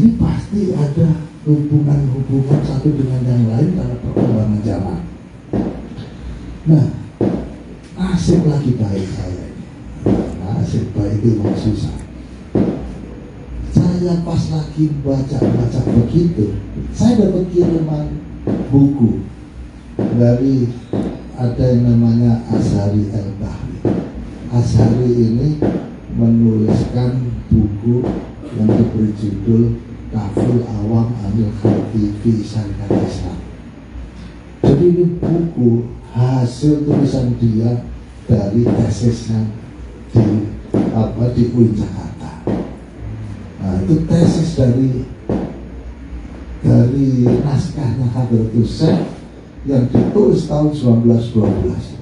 ini pasti ada hubungan satu dengan yang lain karena perkembangan zaman. Nah, nasib lagi baik saya ini. Nasib baik itu memang susah. Saya pas lagi baca begitu, saya dapat kiriman buku dari ada yang namanya Azhari El-Bahri. Azhari ini menuliskan buku yang diberi judul Kaful Awam Anil Khalqi fi Syariat Islam. Jadi ini buku hasil tulisan dia dari tesisnya di UIN Jakarta. Nah, itu tesis dari naskahnya Hadratus Syekh yang ditulis tahun 1912.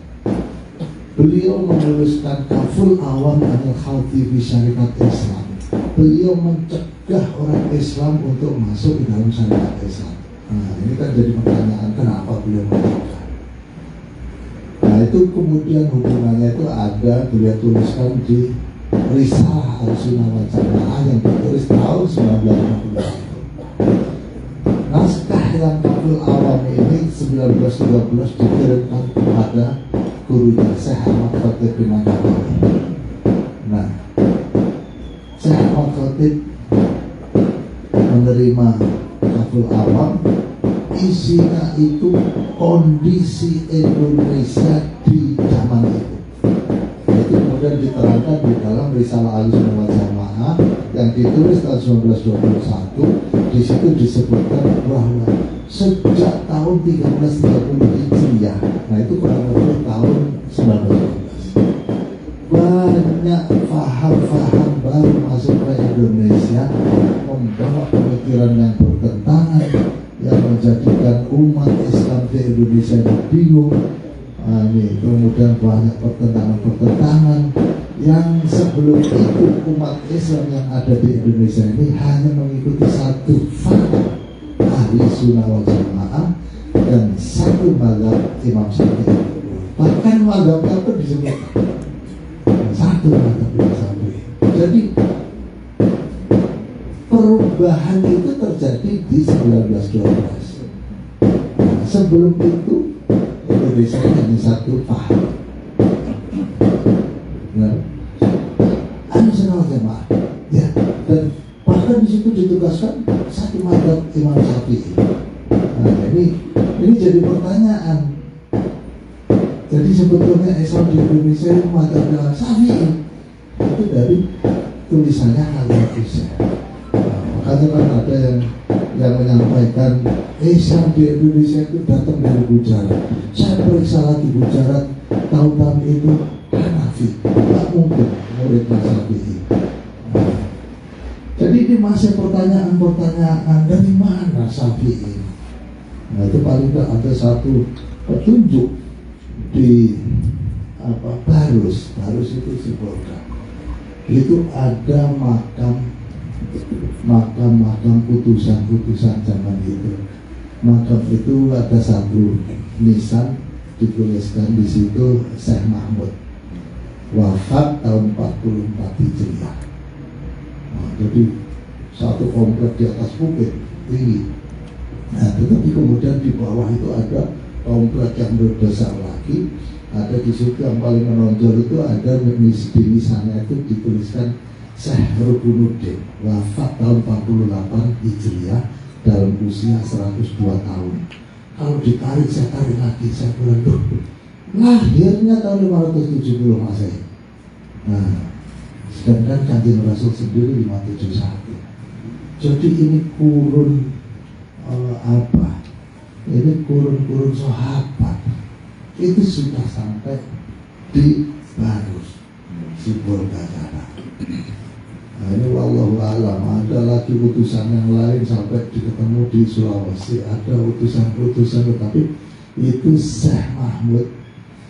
Beliau menuliskan Kaful Awam Anil Khalqi fi Syariat Islam. Beliau mencegah orang Islam untuk masuk di dalam syariat Islam. Nah, ini kan jadi pertanyaan, kenapa beliau mencegah? Nah, itu kemudian hubungannya itu ada beliau tuliskan di Risalah Al-Sunnah wal Jamaah yang ditulis tahun 1950. Naskah yang Kaful Awam ini 1913 dikirimkan kepada gurunya Syekh Ahmad Khatib bin Naqawi. Nah, Syekh Ahmad Khatib menerima Kaful Awam, isinya itu kondisi Indonesia di zaman itu. Itu kemudian diterangkan di dalam Risalah Al-Sunnah wal Jamaah yang ditulis tahun 1921. Di situ disebutkan bahwa sejak tahun 1330 Hijriah, nah itu kurang lebih tahun 1912, banyak faham-faham baru masuk ke Indonesia, membawa pemikiran yang bertentangan, yang menjadikan umat Islam di Indonesia ini bingung. Nah, ini kemudian banyak pertentangan-pertentangan yang sebelum itu umat Islam yang ada di Indonesia ini hanya mengikuti satu faham ahli sunnah wal jamaah dan satu mazhab Imam Syafi'i. Bahkan mazhabnya pun disebut satu mazhab Imam Syafi'i. Jadi perubahan itu terjadi di 1912. Nah, sebelum itu Indonesia hanya satu paham. Nah, Ahlussunnah wal Jamaah, ya, dan bahkan di situ ditugaskan satu mazhab Imam Syafi'i. Nah, ini jadi pertanyaan. Jadi sebetulnya Islam di Indonesia itu mazhab Imam Syafi'i itu dari tulisannya Hadratus Syekh. Makanya kan ada yang menyampaikan Islam di Indonesia itu datang dari Gujarat. Saya periksa lagi Gujarat tahun-tahun itu Hanafi, tak mungkin murid Syafi'i. Jadi ini masih pertanyaan-pertanyaan dari mana Syafi'i. Nah, itu paling tidak ada satu petunjuk di Barus itu Sibolga. Itu ada makam putusan zaman itu. Makam itu ada satu nisan dituliskan di situ Syekh Mahmud wafat tahun 44 Hijriah. Nah, jadi satu komplek di atas bukit tinggi. Nah, tetapi kemudian di bawah itu ada komplek yang berbesar lagi. Ada di situ yang paling menonjol itu ada di nisannya itu dituliskan Syekh Rukunuddin wafat tahun 48 Hijriah dalam usia 102 tahun. Kalau ditarik, saya tarik lagi, saya bilang, tuh, lahirnya tahun 570 Masehi. Nah, sedangkan Kanjeng Rasul sendiri 571. Jadi ini kurun ini kurun sahabat. Itu sudah sampai di Barus, Sibolga. Nah, ini wallahu alam. Ada lagi utusan yang lain sampai ketemu di Sulawesi, ada utusan-utusan, tetapi itu Syekh Mahmud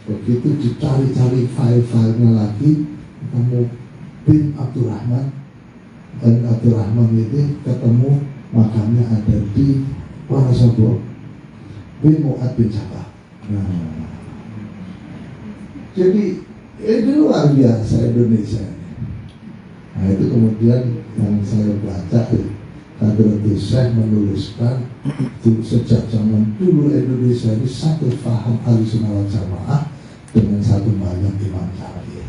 begitu dicari-cari file-filenya lagi, ketemu bin Abdurrahman, dan Abdurrahman ini ketemu makamnya ada di Wonosobo, bin Mu'ad bin Jabal. Nah, jadi ini luar biasa Indonesia. Nah, itu kemudian yang saya baca Hadratus Syekh menuliskan sejak zaman dulu Indonesia ini satu paham Ahlussunnah wal Jamaah dengan satu mazhab Imam Syafi'i.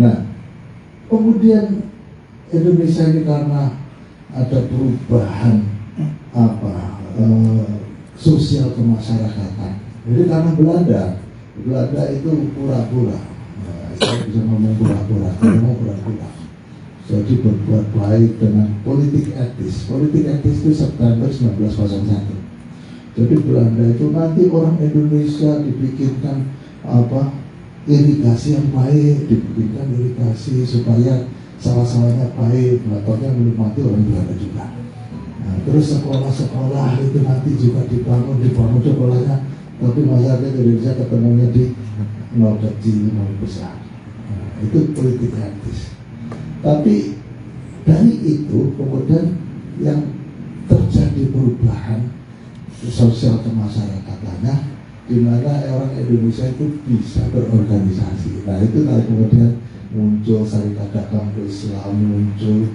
Nah, kemudian Indonesia ini karena ada perubahan sosial kemasyarakatan. Jadi karena Belanda itu pura-pura. Saya bisa ngomong pura-pura, jadi berbuat baik dengan politik etis. Politik etis itu September 1901. Jadi Belanda itu nanti orang Indonesia dibikinkan irigasi yang baik, dibikinkan irigasi supaya sawah-sawahnya baik, motornya menikmati orang Belanda juga. Nah, terus sekolah-sekolah itu nanti juga dibangun sekolahnya, tapi masyarakat Indonesia ketemunya di nol kecil, nol besar. Nah, itu politik etis. Tapi dari itu kemudian yang terjadi perubahan sosial kemasyarakatannya, di mana orang Indonesia itu bisa berorganisasi. Nah itu kemudian muncul Syarikat Dagang Islam, muncul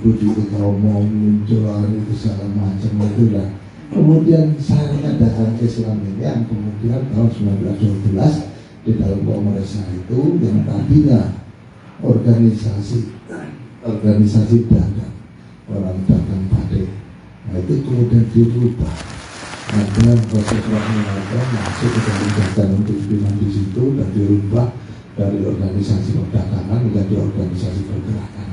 budi ekonomi, muncul itu segala macam itu lah. Kemudian Syarikat Dagang Islam ini yang kemudian tahun 1912 di dalam kongresnya itu yang tadinya organisasi dagang, orang dagang pade. Nah itu kemudian dirubah. Nah dengan proses Rahmanullah masuk ke dalam dagang pimpinan di situ dan dirubah dari organisasi perdagangan menjadi organisasi pergerakan.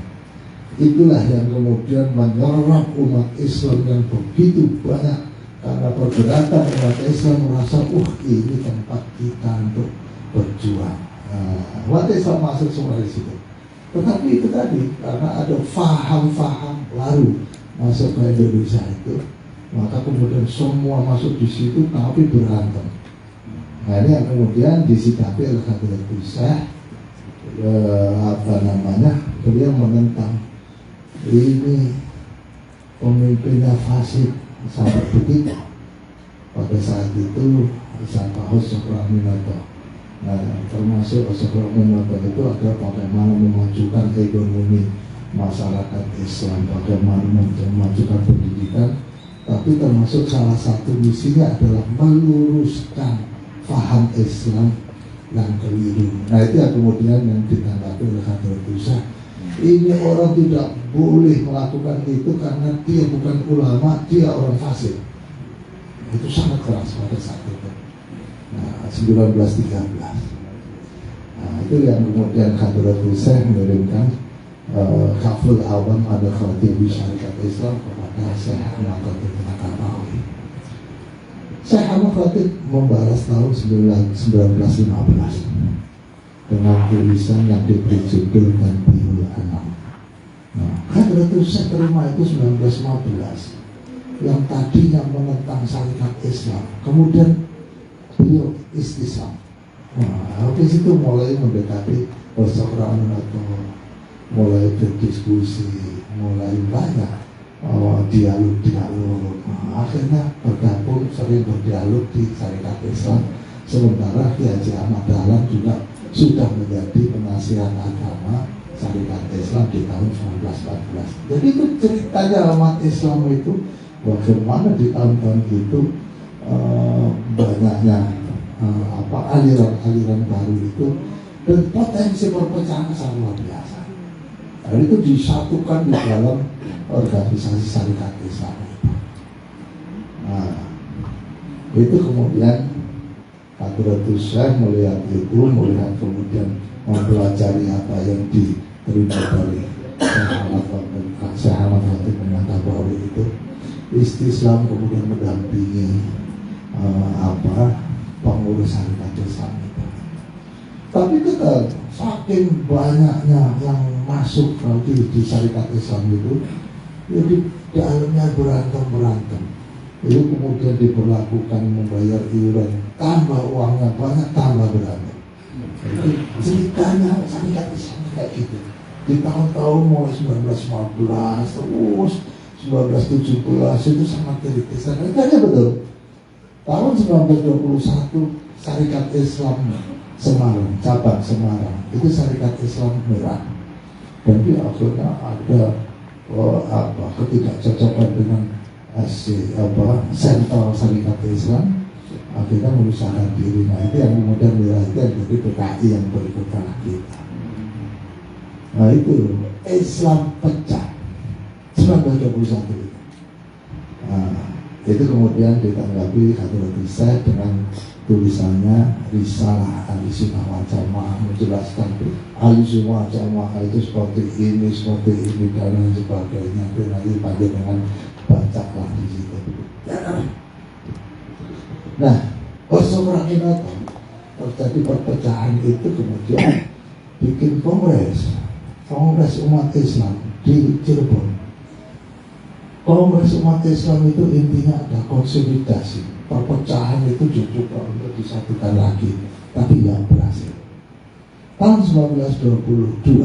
Itulah yang kemudian menyerap umat Islam yang begitu banyak, karena pergerakan umat Islam merasa, ini tempat kita untuk berjuang. Umat Islam masuk semua di situ. Tetapi itu tadi, karena ada faham-faham baru masuk ke Indonesia itu, maka kemudian semua masuk di situ tapi berantem. Nah ini yang kemudian disikapi oleh Hadratus Syekh, beliau menentang ini pemimpinnya fasik sampai begitu. Pada saat itu Pak Soekarno, nah, termasuk Soekarno itu adalah bagaimana memajukan ekonomi masyarakat Islam, bagaimana memajukan pendidikan, tapi termasuk salah satu misinya adalah meluruskan faham Islam yang keliru. Nah itu yang kemudian yang ditanggapi oleh Hadratus Syekh. Ini orang tidak boleh melakukan itu karena dia bukan ulama, dia orang fasik. Itu sangat keras pada saat itu. Nah 1913. Nah itu yang kemudian Hadratus Syekh mengirimkan Kaful Awam ada Khatib Syarikat Islam kepada Syekh Ahmad Khatib Naqabawi. Syekh Ahmad Khatib membalas tahun 1915 dengan tulisan yang diberi judul Tanbihul Anam. Nah, Hadratus Syekh terima itu 1915, yang tadinya menentang syarikat Islam, kemudian beliau istislam. Nah, habis itu mulai mendekati perseorangan atau mulai berdiskusi, mulai banyak dialog. Nah, akhirnya bergabung, sering berdialog di syarikat Islam. Sementara Kiai Haji Ahmad Dahlan juga sudah menjadi penasihat agama syarikat Islam di tahun 1914. Jadi itu ceritanya umat Islam itu bagaimana di tahun-tahun itu banyaknya aliran-aliran baru itu, dan potensi perpecahan sangat luar biasa. Dan itu disatukan di dalam organisasi syarikat Islam itu. Nah, itu kemudian Hadratus Syekh melihat kemudian mempelajari apa yang diterima dari Syekh Ahmad Khatib Naqabawi itu. Istislam kemudian mendampingi pengurus syarikat Islam itu. Tapi kita saking banyaknya yang masuk di syarikat Islam itu, jadi dalamnya berantem. Itu kemudian diberlakukan membayar iuran, tambah uangnya banyak, tambah berantem. Jadi ceritanya syarikat Islam kayak gitu. Di tahun-tahun mulai 1915 terus 1917 itu sangat kritis. Dan itu betul. Tahun 1921 Syarikat Islam Semarang, cabang Semarang, itu Syarikat Islam Merah. Dan di akhirnya ada ketidakcocokan dengan sentral syarikat Islam, akhirnya memisahkan diri. Nah itu yang kemudian dilahirkan jadi PKI yang berikutnya kita. Nah itu Islam pecah 1921 itu. Nah, itu kemudian ditanggapi Khadratul Syekh dengan tulisannya Risalah Ahlussunnah wal Jamaah, menjelaskan Ahlussunnah wal Jamaah itu seperti ini dan lain sebagainya. Itu nanti panjang dengan bacalah di situ. Nah, terjadi perpecahan itu kemudian bikin kongres umat Islam di Cirebon. Kongres umat Islam itu intinya ada konsolidasi. Perpecahan itu dicoba untuk disatukan lagi, tapi tidak berhasil. Tahun 1922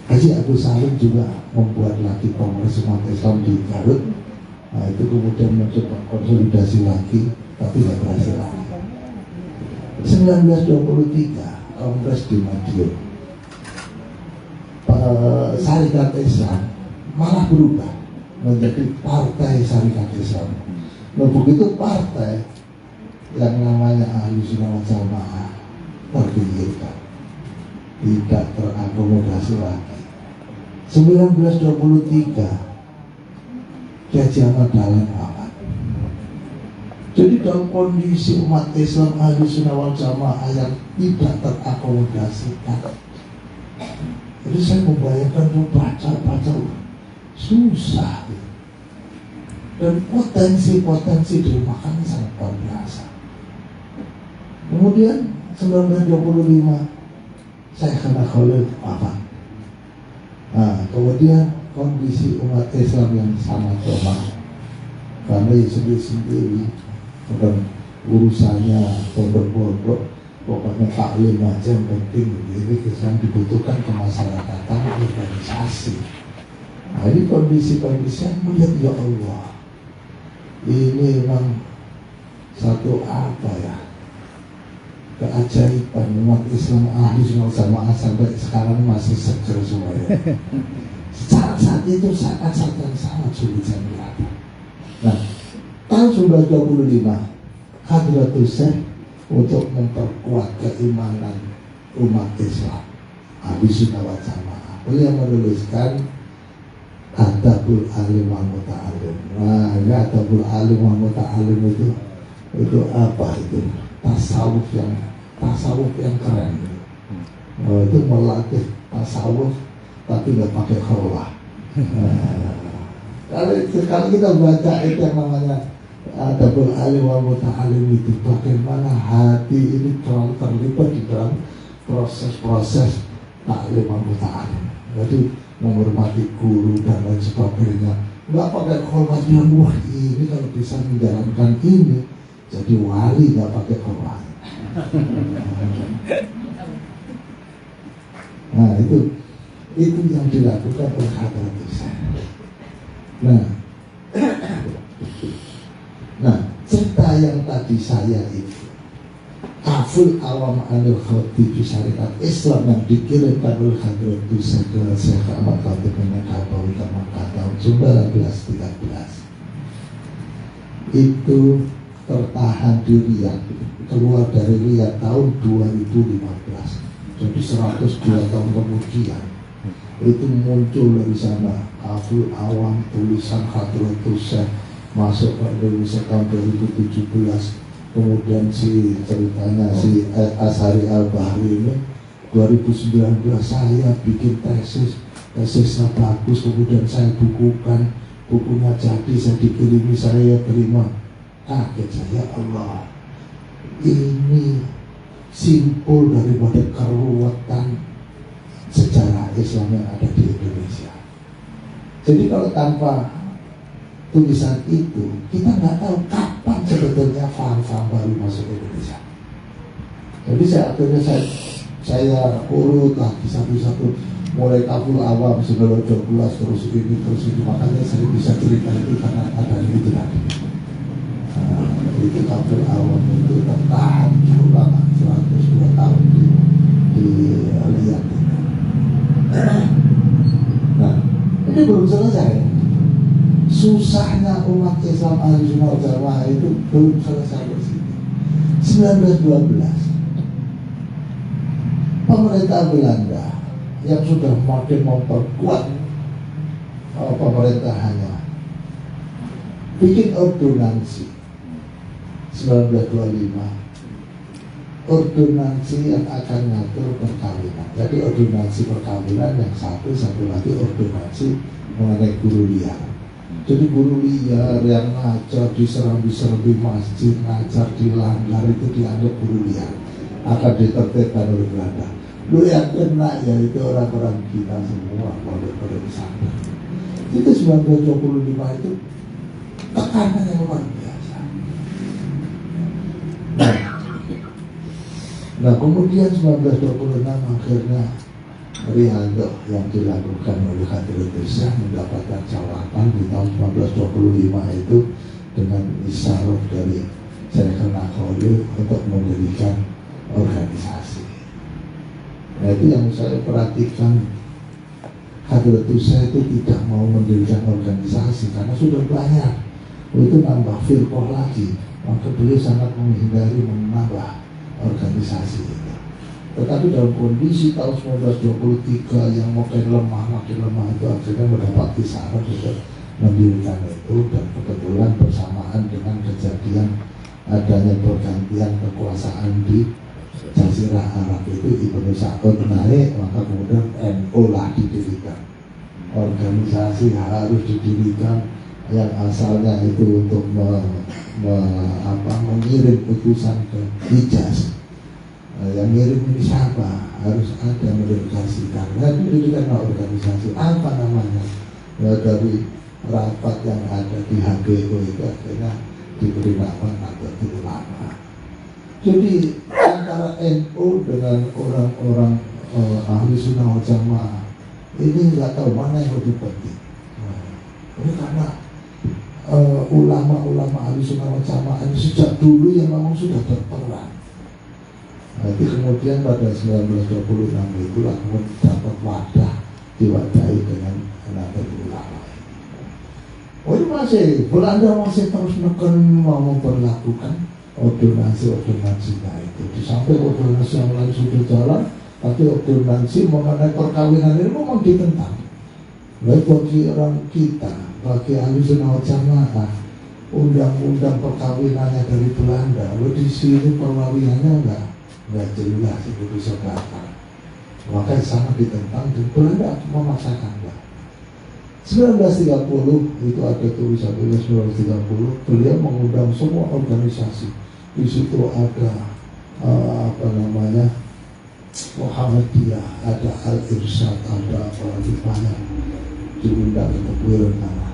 Haji Agus Salim juga membuat lagi kongres umat Islam di Garut. Nah itu kemudian mencoba konsolidasi lagi, tapi tidak berhasil lagi. 1923 kongres di Madiun, Syarikat Islam malah berubah menjadi Partai Syarikat Islam. Nah begitu partai yang namanya Ahlussunnah wal Jamaah terpinggirkan, tidak terakomodasi lagi. 1923 Kiai Ahmad Dahlan wafat. Jadi dalam kondisi umat Islam Ahlussunnah wal Jamaah yang tidak terakomodasikan, jadi saya membayangkan baca susah, dan potensi dimakannya sangat luar biasa. Kemudian 1925 saya kena Khalid wafat. Nah, kemudian kondisi umat Islam yang sangat lemah karena sendiri dan urusannya pondok-pondok, pokoknya taklim aja yang penting. Jadi yang dibutuhkan kemasyarakatan, organisasi. Nah ini kondisi-kondisi yang melihat, ya Allah, ini memang satu keajaiban umat Islam Ahlussunnah wal Jamaah sampai sekarang masih seger semuanya. Saat itu saat yang sangat sulit saya melihat. Nah, tahun 1925 Khadratul Syekh untuk memperkuat keimanan umat Islam Ahlussunnah wal Jamaah, beliau menuliskan Adabul Alim wa Muta'alim. Nah, ini Adabul Alim wa Muta'alim itu apa itu? Tasawuf yang keren. Itu melatih tasawuf tapi nggak pakai khawlah. Kalau kita baca itu yang namanya Adabul Alim wa Muta'alim itu, bagaimana hati ini terlibat di dalam proses-proses taklim wa muta'alim. Jadi menghormati guru dan lain sebagainya, nggak pakai khawlah. Wah ini kalau bisa menjalankan ini jadi wali, nggak pakai khawlah. Nah itu yang dilakukan oleh Khadratul Syekh. Nah cerita yang tadi saya itu Kaful Awam Anil Khatib Syarikat Islam yang dikirimkan oleh Khadratul Syekh ke Syekh Ahmad Khatib Minangkabawi ke Makkah tahun 1913 itu tertahan di Riyadh, keluar dari Riyadh tahun 2015. Jadi 102 tahun kemudian itu muncul dari sana Kaful Awam, tulisan Khadratul Syekh masuk ke Indonesia tahun 2017. Kemudian ceritanya Ashari Al-Bahri ini 2019 saya bikin tesisnya bagus, kemudian saya bukukan, bukunya jadi, saya dikirimi, saya terima. Kaget saya, Allah, ini simpul daripada keruwetan sejarah Islam yang ada di Indonesia. Jadi kalau tanpa tulisan itu, kita nggak tahu kapan sebetulnya faham-faham baru masuk Indonesia. Jadi akhirnya saya urut lagi satu-satu, mulai Kaful Awam 1912 terus ini. Makanya saya bisa cerita itu karena ada itu tadi. Nah, itu Kaful Awam itu tertahan cukup lama, 102 tahun di Riyadh. Nah Ini belum selesai. Susahnya umat Islam Ahlussunnah wal Jamaah itu belum selesai di sini. 1912 pemerintah Belanda yang sudah makin memperkuat pemerintahannya bikin ordonansi 1925, ordonansi yang akan ngatur perkawinan. Jadi ordonansi perkawinan yang satu lagi ordonansi mengenai guru liar. Jadi guru liar yang ngajar di serambi masjid, ngajar di langgar itu dianggap guru liar, akan ditertibkan oleh Belanda. Lu yang kena ya itu orang-orang kita semua, pondok-pondok pesantren. Itu 1925 itu tekanan yang luar biasa. Nah kemudian 1926 akhirnya Rihanto yang dilakukan oleh Khadirul Syekh mendapatkan jawaban di tahun 1925 itu dengan isyarat dari Syekh Nakholi untuk mendirikan organisasi. Nah itu yang saya perhatikan, Khadirul Syekh itu tidak mau mendirikan organisasi karena sudah banyak, itu nambah firqah lagi, maka beliau sangat menghindari menambah organisasi itu. Tetapi dalam kondisi tahun 1923 yang makin lemah itu akhirnya mendapat isyarat untuk mendirikan itu, dan kebetulan bersamaan dengan kejadian adanya pergantian kekuasaan di Jazirah Arab itu Ibnu Saud naik, maka kemudian NU lah didirikan. Organisasi harus didirikan yang asalnya itu untuk mengirim utusan ke Hijaz. Yang ngirim ini siapa? Harus ada mendedikasikan. Nah, didirikan organisasi apa namanya? Ya, dari rapat yang ada di HGO itu akhirnya diberi nama Nahdlatul Ulama. Jadi antara NU dengan orang-orang Ahlussunnah wal Jamaah ini nggak tahu mana yang lebih penting. Ini karena ulama-ulama Ahlussunnah wal Jamaah ini sejak dulu yang memang sudah berperan. Nanti kemudian pada 1926 itulah kemudian dapat wadah, diwadahi dengan Nahdlatul Ulama. Oh ini masih, Belanda masih terus neken mau memperlakukan ordonansi itu. Di samping ordonansi yang lain sudah jalan, tapi ordonansi mengenai perkawinan ini memang ditentang. Baik bagi orang kita, bagi Ahlussunnah wal Jamaah, undang-undang perkawinannya dari Belanda, di sini perwawinannya nggak jelas, itu bisa batal, maka sangat ditentang dan Belanda memaksakan. 1930 itu ada tulisan 1930 beliau mengundang semua organisasi. Di situ ada Muhammadiyah, ada Al-Irsyad, ada apa lagi banyak diundang ke Teguiran tanah.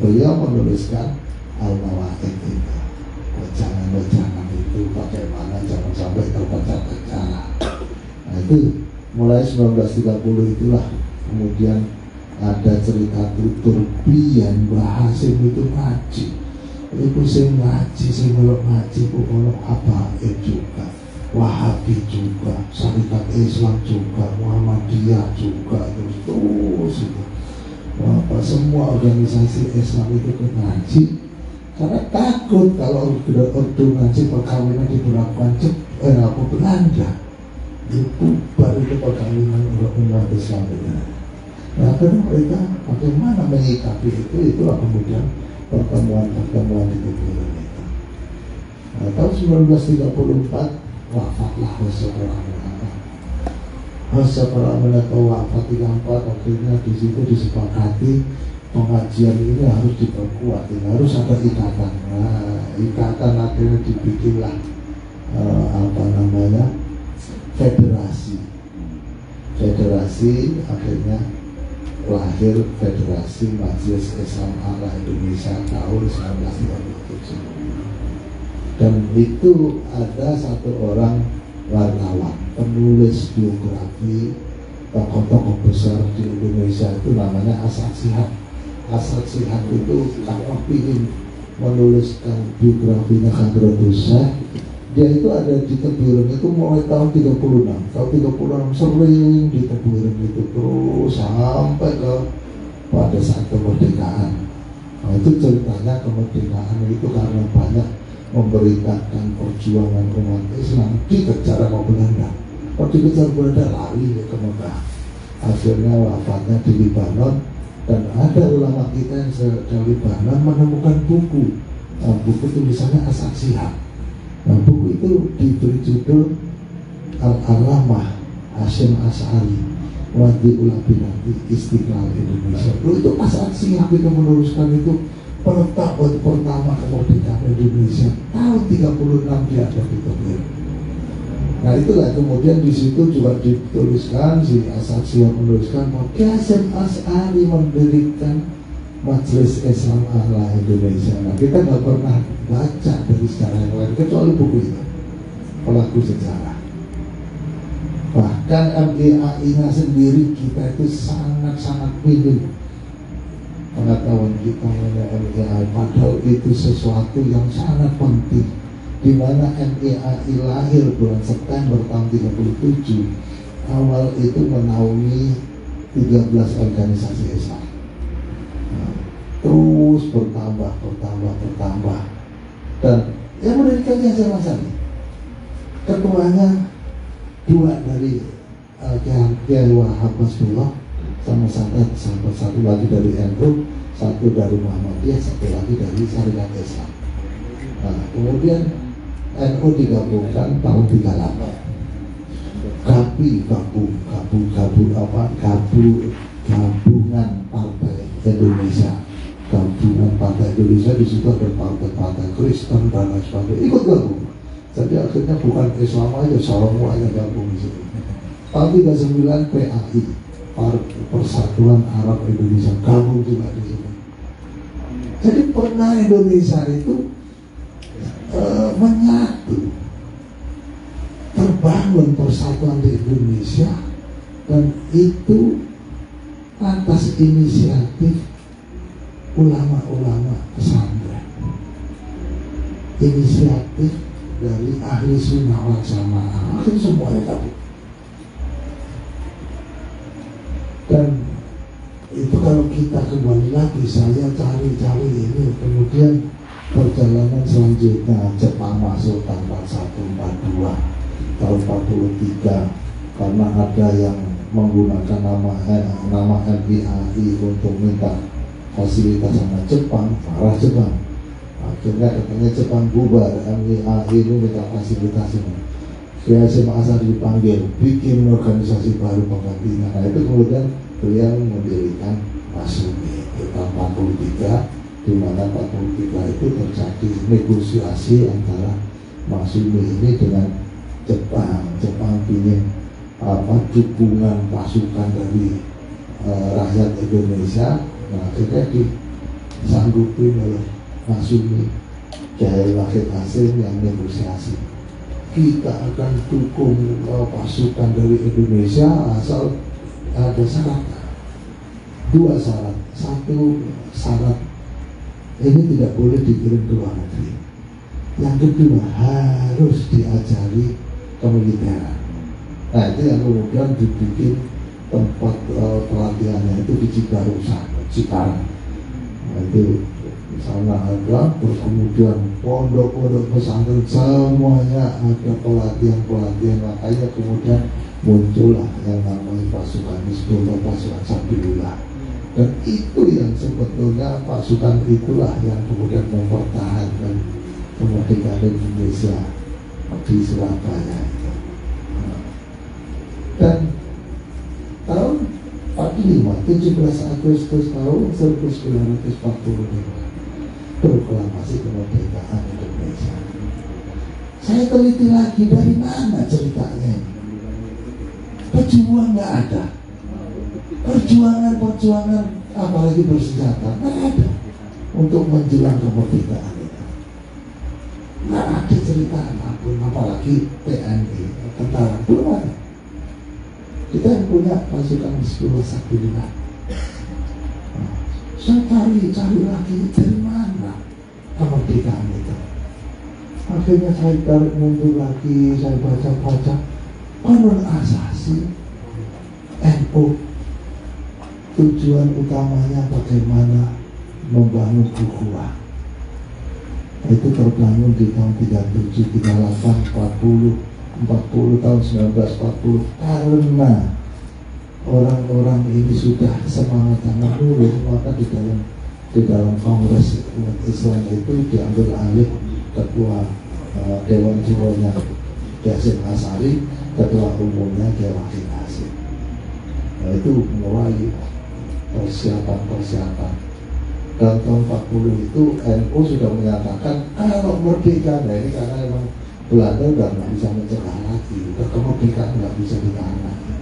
Beliau menuliskan Al-Mawaqid itu, wejangan-wejangan itu bagaimana jangan sampai terpecah-pecah. Nah itu mulai 1930 itulah kemudian ada cerita tutur biyen Mbah Hasim itu ngaji. Itu sing ngaji, sing melok ngaji ono Habaib juga, Wahabi juga, Syarikat Islam juga, Muhammadiyah juga, terus itu. Semua organisasi Islam itu ke ngaji karena takut kalau ordonansi perkawinan diberlakukan Belanda itu baru itu perkawinan umat Islam. Nah, karena mereka bagaimana menyikapi itu, itulah kemudian pertemuan di Teguiran itu. Nah, tahun 1934 wafatlah Rasulullah atau wafat 34, akhirnya di situ disepakati pengajian ini harus diperkuat, ini harus ada ikatan. Nah, ikatan akhirnya dibikinlah federasi akhirnya lahir Federasi Majelis Islam Ala Indonesia tahun 1937. Dan itu ada satu orang wartawan, penulis biografi tokoh-tokoh besar di Indonesia itu namanya Asad Shihab. Asad Shihab itu kalau ingin menuliskan biografinya Khadirul Syekh, dia itu ada di Teguiran itu mulai tahun 36. Tahun 36 sering di Teguiran itu terus sampai ke pada saat kemerdekaan. Nah, itu ceritanya kemerdekaan itu karena banyak memberitakan perjuangan umat Islam dikejar sama Belanda. Kalau dikejar Belanda lari ke Mekah. Akhirnya wafatnya di Libanon, dan ada ulama kita yang dari Libanon menemukan buku. Buku tulisannya As-Saksiyah. Nah, buku itu diberi judul Al-Alamah Hasyim Asy'ari Wadi'ul Abinati Istiqlal Indonesia. Itu As-Saksiyah kita meneruskan itu penetapan pertama kemerdekaan Indonesia tahun 36 dia ada di Tokyo. Nah itulah kemudian di situ juga dituliskan, si As-Saksiyah menuliskan bahwa Hasyim Asy'ari mendirikan Majelis Islam Ala Indonesia. Nah kita nggak pernah baca dari sejarah yang lain kecuali buku itu, pelaku sejarah. Bahkan MIAI-nya sendiri kita itu sangat-sangat minim pengetahuan kita mengenai MIAI, padahal itu sesuatu yang sangat penting, di mana MIAI lahir bulan September tahun 37. Awal itu menaungi 13 organisasi Islam. Nah, terus bertambah dan yang mendirikannya Hasyim Asy'ari. Ketuanya dua dari Kiai Wahab Masbullah, sama satu lagi dari NU, satu dari Muhammadiyah, satu lagi dari Syarikat Islam. Nah, kemudian NU digabungkan tahun 38. Gabungan Partai Indonesia. Gabungan Partai Indonesia, di situ ada partai-partai Kristen dan lain sebagainya ikut gabung. Jadi akhirnya bukan Islam aja, semuanya gabung di situ. Tahun 39 PAI, Persatuan Arab Indonesia, gabung juga di situ. Jadi pernah Indonesia itu menyatu, terbangun persatuan di Indonesia, dan itu atas inisiatif ulama-ulama pesantren, inisiatif dari ahli sunnah wal jamaah, itu semuanya gabung. Dan itu kalau kita kembali lagi, saya cari ini, kemudian perjalanan selanjutnya Jepang masuk tahun 41-42, tahun 43, karena ada yang menggunakan nama MIAI untuk minta fasilitas sama Jepang, marah Jepang. Akhirnya katanya Jepang bubar, MIAI ini minta fasilitas ini. Hasyim Asy'ari dipanggil, bikin organisasi baru penggantinya. Nah itu kemudian beliau mendirikan Masyumi tahun 43, di mana 43 itu terjadi negosiasi antara Masyumi ini dengan Jepang. Jepang ingin dukungan pasukan dari rakyat Indonesia. Nah akhirnya disanggupi oleh Masyumi, Kiai Wahid Hasyim yang negosiasi. Kita akan dukung pasukan dari Indonesia asal ada syarat, dua syarat. Satu syarat, ini tidak boleh dikirim ke luar negeri. Yang kedua, harus diajari kemiliteran. Nah itu yang kemudian dibikin tempat pelatihannya itu di Cikarang. Nah, itu sana ada, terus kemudian pondok-pondok pesantren semuanya ada pelatihan, makanya kemudian muncullah yang namanya pasukan Hizbullah, pasukan Sabilullah. Dan itu yang sebetulnya pasukan itulah yang kemudian mempertahankan kemerdekaan Indonesia di Surabaya itu. Dan tahun 45, 17 Agustus tahun 1945, proklamasi kemerdekaan Indonesia. Saya teliti lagi, dari mana ceritanya ini? Perjuangan nggak ada, perjuangan apalagi bersenjata nggak ada untuk menjelang kemerdekaan itu. Nggak ada cerita apapun, apalagi TNI, tentara, belum ada. Kita yang punya pasukan Hizbullah Sabilullah. Saya cari lagi, dari mana kemerdekaan itu? Akhirnya saya tarik mundur lagi, saya baca Qanun Asasi NU tujuan utamanya bagaimana membangun ukhuwah. Itu terbangun di tahun 37, 38, 40 tahun 1940 karena orang-orang ini sudah semangatnya menurun, maka di dalam Kongres Umat Islam itu diambil alih ketua Dewan Juronya Hasyim Asy'ari, ketua umumnya Kiai Wahid Hasyim. Nah, itu mulai persiapan. Dan tahun 40 itu NU sudah menyatakan kalau merdeka, nah ini karena memang Belanda udah nggak bisa mencegah lagi, udah kemerdekaan nggak bisa ditahan lagi.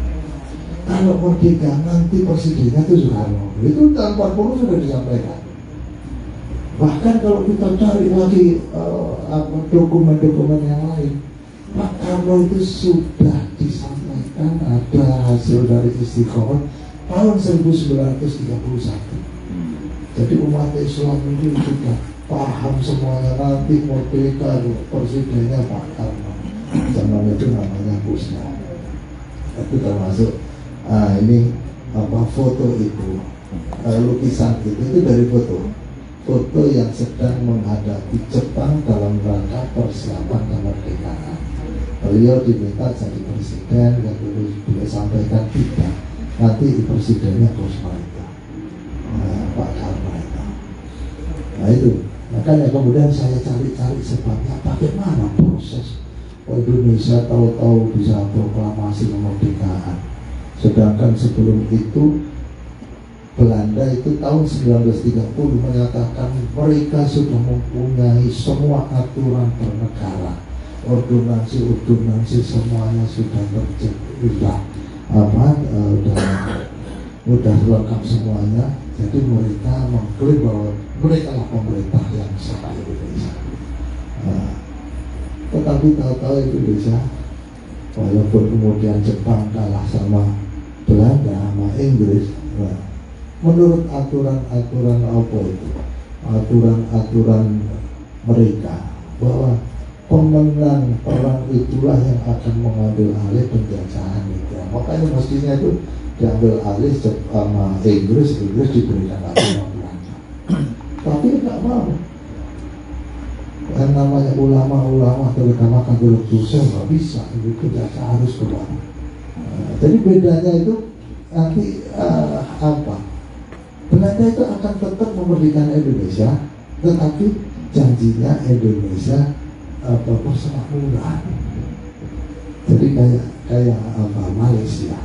Kalau merdeka nanti presidennya itu Soekarno, itu tahun 40 sudah disampaikan. Bahkan kalau kita cari lagi dokumen-dokumen yang lain, Pak Karno itu sudah disampaikan, ada hasil dari Istiqomah tahun 1931. Jadi umat Islam ini sudah paham semuanya, nanti merdeka presidennya Pak Karno. Zaman itu namanya Busna. Itu termasuk ini foto itu, lukisan itu dari foto yang sedang menghadapi Jepang dalam rangka persiapan kemerdekaan. Beliau diminta jadi presiden, yang dulu beliau sampaikan tidak, nanti presidennya Busna itu, Pak Karno itu. Nah itu, makanya kemudian saya cari-cari sebabnya bagaimana proses Indonesia tahu-tahu bisa proklamasi kemerdekaan. Sedangkan sebelum itu Belanda itu tahun 1930 menyatakan mereka sudah mempunyai semua aturan bernegara, ordonansi semuanya sudah udah lengkap semuanya. Jadi mereka mengklaim bahwa mereka lah pemerintah yang sah Indonesia. Tetapi tahu-tahu Indonesia, walaupun kemudian Jepang kalah sama Belanda, sama Inggris, menurut aturan-aturan apa itu? Aturan-aturan mereka bahwa pemenang perang itulah yang akan mengambil alih penjajahan itu. Makanya mestinya itu diambil alih sama Inggris diberikan lagi sama Belanda. Tapi nggak mau. Yang namanya ulama-ulama terutama Katolik dosen nggak bisa, itu penjajah harus keluar. Jadi bedanya itu nanti Belanda itu akan tetap memerdekakan Indonesia, tetapi janjinya Indonesia persemakmuran. Jadi kayak Malaysia.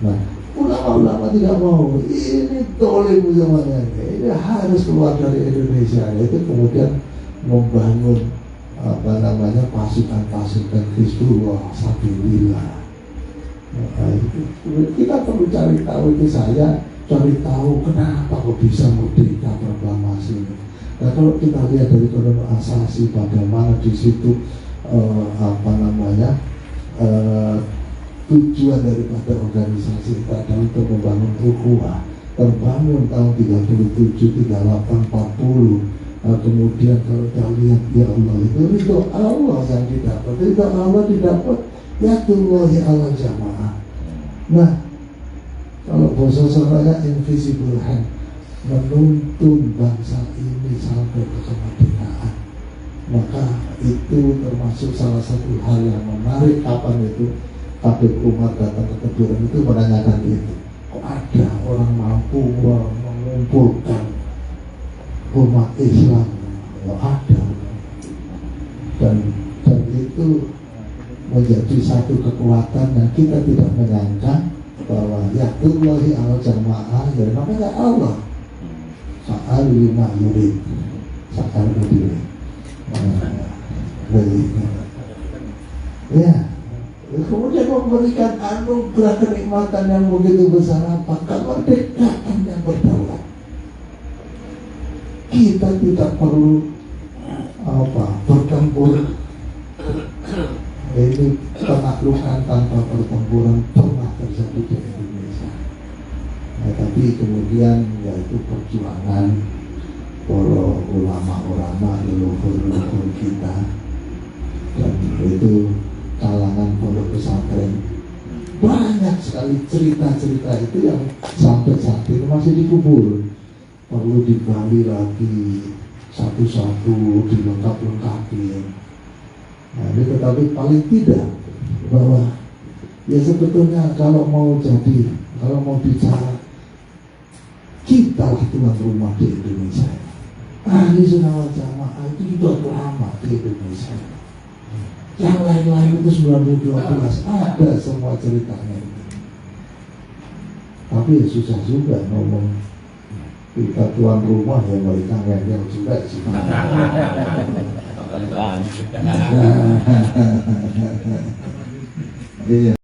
Nah, ulama-ulama tidak mau. Ini dolim zamannya. Ini harus keluar dari Indonesia. Itu kemudian membangun pasukan Hizbullah Sabilillah. Kita perlu cari tahu, itu saya cari tahu kenapa kok bisa merdeka proklamasi ini. Nah, kalau kita lihat dari Undang Asasi bagaimana di situ tujuan daripada organisasi itu adalah untuk membangun ukhuwah, terbangun tahun 37, 38, 40. Kemudian kalau kita lihat ya Allah itu ridho Allah yang didapat, ridho Allah didapat ya Tullahi ala jamaah. Nah, kalau bahasa Sundanya invisible hand, menuntun bangsa ini sampai ke kemerdekaan, maka itu termasuk salah satu hal yang menarik. Kapan itu Habib Umar datang ke Keburen itu menanyakan itu, kok ada orang mampu mengumpulkan umat Islam? Ya ada, dan itu menjadi satu kekuatan yang kita tidak menyangka bahwa ya'tullahi ala jamaah, ya namanya Allah sa'al lima yurid sa'al yurid ya, kemudian memberikan anugerah kenikmatan yang begitu besar. Apa? Kemerdekaan yang berdaulat. Kita tidak perlu bertempur. Ini penaklukan tanpa pertempuran pernah terjadi di Indonesia. Nah, tapi kemudian yaitu perjuangan para ulama-ulama leluhur kita, dan itu kalangan pondok pesantren banyak sekali cerita-cerita itu yang sampai saat ini masih dikubur, perlu digali lagi satu-satu, dilengkap-lengkapi. Nah, ini tetapi paling tidak bahwa ya sebetulnya kalau mau bicara, kita lah tuan rumah di Indonesia. Ahli Sunnah Jamaah itu sudah lama di Indonesia. Yang lain-lain itu 2012 ada semua ceritanya. Tapi ya susah juga ngomong kita tuan rumah ya mereka ngeyel juga sih. Iya.